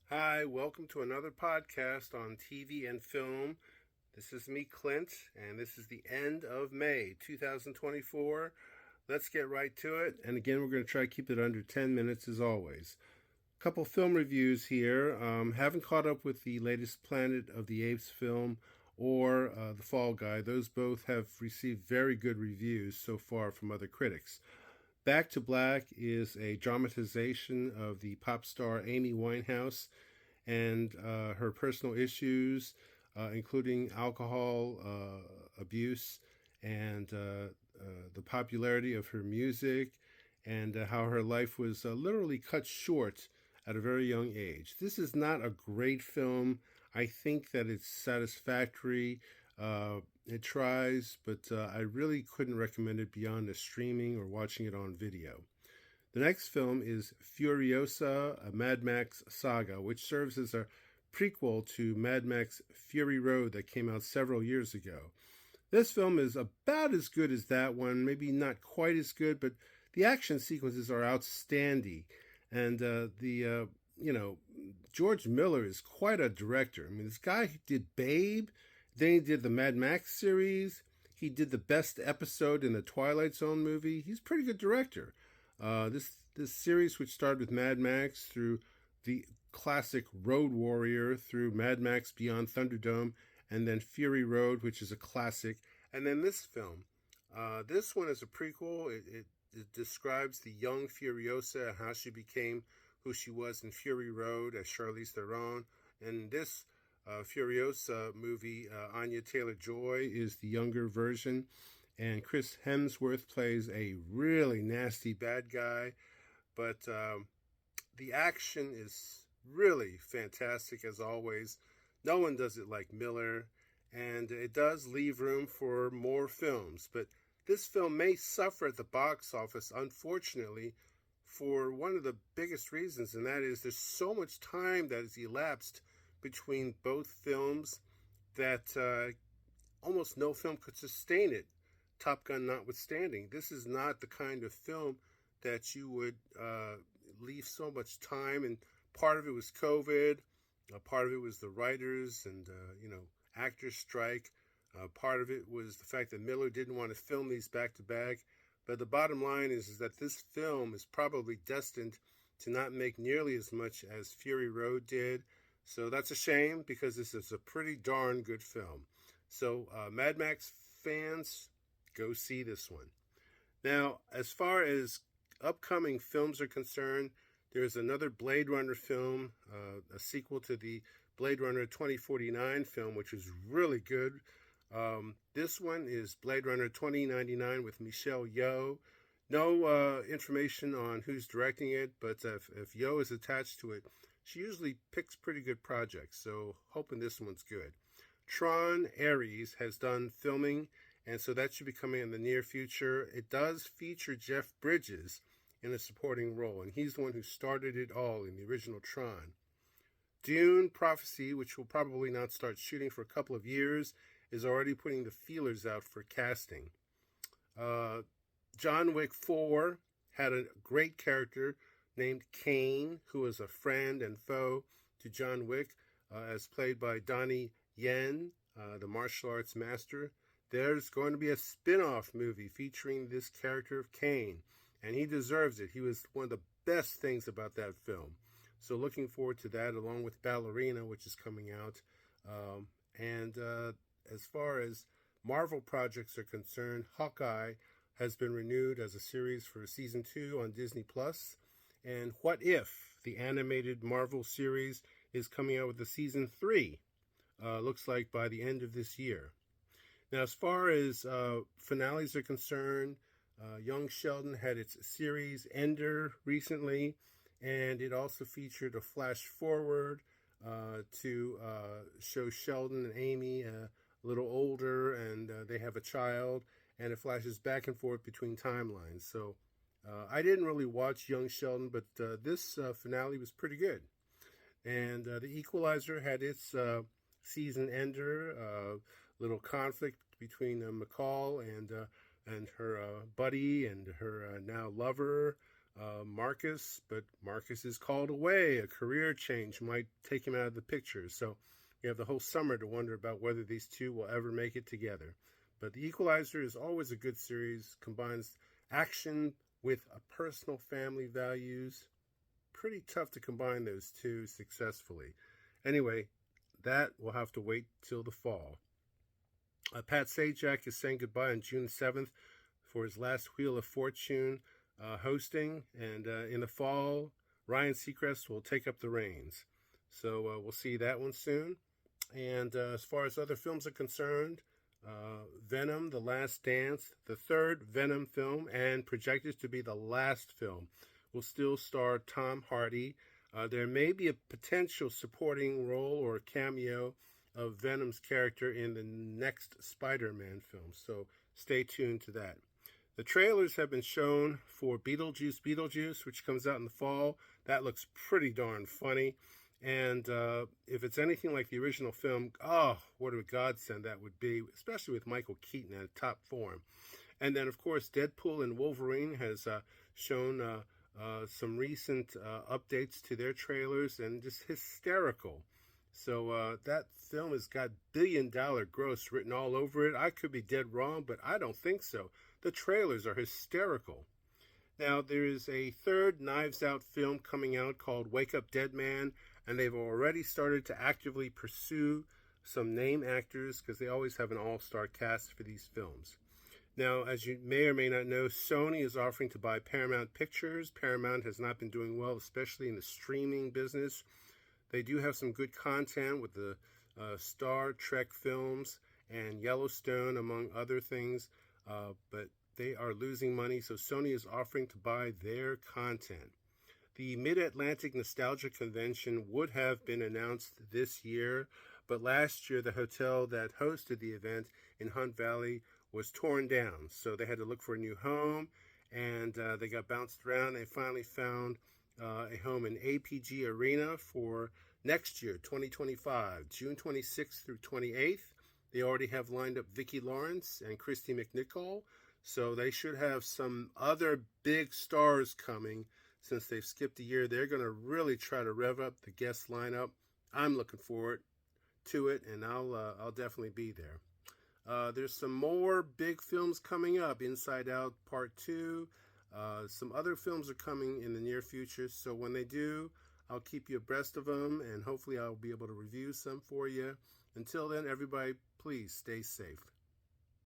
Hi, welcome to another podcast on TV and film. This is me, Clint, and this is the end of May 2024. Let's get right to it. And again, we're going to try to keep it under 10 minutes as always. A couple film reviews here. Haven't caught up with the latest Planet of the Apes film or The Fall Guy. Those both have received very good reviews so far from other critics. Back to Black is a dramatization of the pop star Amy Winehouse and her personal issues, including alcohol abuse and the popularity of her music, and how her life was literally cut short at a very young age. This is not a great film. I think that it's satisfactory. It tries, but I really couldn't recommend it beyond the streaming or watching it on video. The next film is Furiosa, a Mad Max saga, which serves as a prequel to Mad Max Fury Road that came out several years ago. This film is about as good as that one, maybe not quite as good, but the action sequences are outstanding. And George Miller is quite a director. I mean, this guy did Babe, then he did the Mad Max series, he did the best episode in the Twilight Zone movie. He's a pretty good director. This series, which started with Mad Max through the classic Road Warrior, through Mad Max Beyond Thunderdome, and then Fury Road, which is a classic, and then this film. This one is a prequel. It describes the young Furiosa, how she became who she was in Fury Road as Charlize Theron. And this Furiosa movie, Anya Taylor-Joy is the younger version, and Chris Hemsworth plays a really nasty bad guy. But the action is really fantastic as always. No one does it like Miller, and it does leave room for more films. But this film may suffer at the box office, unfortunately, for one of the biggest reasons, and that is there's so much time that has elapsed between both films that almost no film could sustain it. Top Gun notwithstanding, this is not the kind of film that you would leave so much time. And part of it was COVID, part of it was the writers and actors strike. Part of it was the fact that Miller didn't want to film these back to back. But the bottom line is that this film is probably destined to not make nearly as much as Fury Road did. So that's a shame, because this is a pretty darn good film. So Mad Max fans, go see this one. Now, as far as upcoming films are concerned, there's another Blade Runner film, a sequel to the Blade Runner 2049 film, which is really good. This one is Blade Runner 2099 with Michelle Yeoh. No information on who's directing it, but if Yeoh is attached to it, she usually picks pretty good projects, so hoping this one's good. Tron Ares has done filming, and so that should be coming in the near future. It does feature Jeff Bridges in a supporting role, and he's the one who started it all in the original Tron. Dune Prophecy, which will probably not start shooting for a couple of years, is already putting the feelers out for casting. John Wick 4 had a great character named Kane, who is a friend and foe to John Wick, as played by Donnie Yen, the martial arts master. There's going to be a spin-off movie featuring this character of Kane, and he deserves it. He was one of the best things about that film. So looking forward to that, along with Ballerina, which is coming out. As far as Marvel projects are concerned, Hawkeye has been renewed as a series for season 2 on Disney+. And What If, the animated Marvel series, is coming out with the season 3. Looks like by the end of this year. Now, as far as finales are concerned, Young Sheldon had its series Ender recently, and it also featured a flash forward to show Sheldon and Amy a little older, and they have a child, and it flashes back and forth between timelines. So I didn't really watch Young Sheldon, but this finale was pretty good. And The Equalizer had its season ender, little conflict between McCall and her buddy and her now lover. Marcus, but Marcus is called away. A career change might take him out of the picture. So you have the whole summer to wonder about whether these two will ever make it together. But The Equalizer is always a good series, combines action with a personal family values. Pretty tough to combine those two successfully. Anyway, that will have to wait till the fall. Pat Sajak is saying goodbye on June 7th for his last Wheel of Fortune hosting, and in the fall, Ryan Seacrest will take up the reins. So we'll see that one soon. And as far as other films are concerned, Venom, The Last Dance, the third Venom film, and projected to be the last film, will still star Tom Hardy. There may be a potential supporting role or cameo of Venom's character in the next Spider-Man film, so stay tuned to that. The trailers have been shown for Beetlejuice, which comes out in the fall. That looks pretty darn funny. And if it's anything like the original film, oh, what a godsend that would be, especially with Michael Keaton at top form. And then, of course, Deadpool and Wolverine has shown some recent updates to their trailers, and just hysterical. So that film has got billion-dollar gross written all over it. I could be dead wrong, but I don't think so. The trailers are hysterical. Now, there is a third Knives Out film coming out called Wake Up Dead Man, and they've already started to actively pursue some name actors because they always have an all-star cast for these films. Now, as you may or may not know, Sony is offering to buy Paramount Pictures. Paramount has not been doing well, especially in the streaming business. They do have some good content with the Star Trek films and Yellowstone, among other things, but they are losing money, so Sony is offering to buy their content. The Mid-Atlantic Nostalgia Convention would have been announced this year, but last year the hotel that hosted the event in Hunt Valley was torn down, so they had to look for a new home, and they got bounced around. They finally found a home in APG Arena for next year, 2025, June 26th through 28th. They already have lined up Vicki Lawrence and Christy McNichol, so they should have some other big stars coming. Since they've skipped a year, they're going to really try to rev up the guest lineup. I'm looking forward to it, and I'll definitely be there. There's some more big films coming up. Inside Out Part 2. Some other films are coming in the near future, so when they do, I'll keep you abreast of them, and hopefully I'll be able to review some for you. Until then, everybody, please stay safe.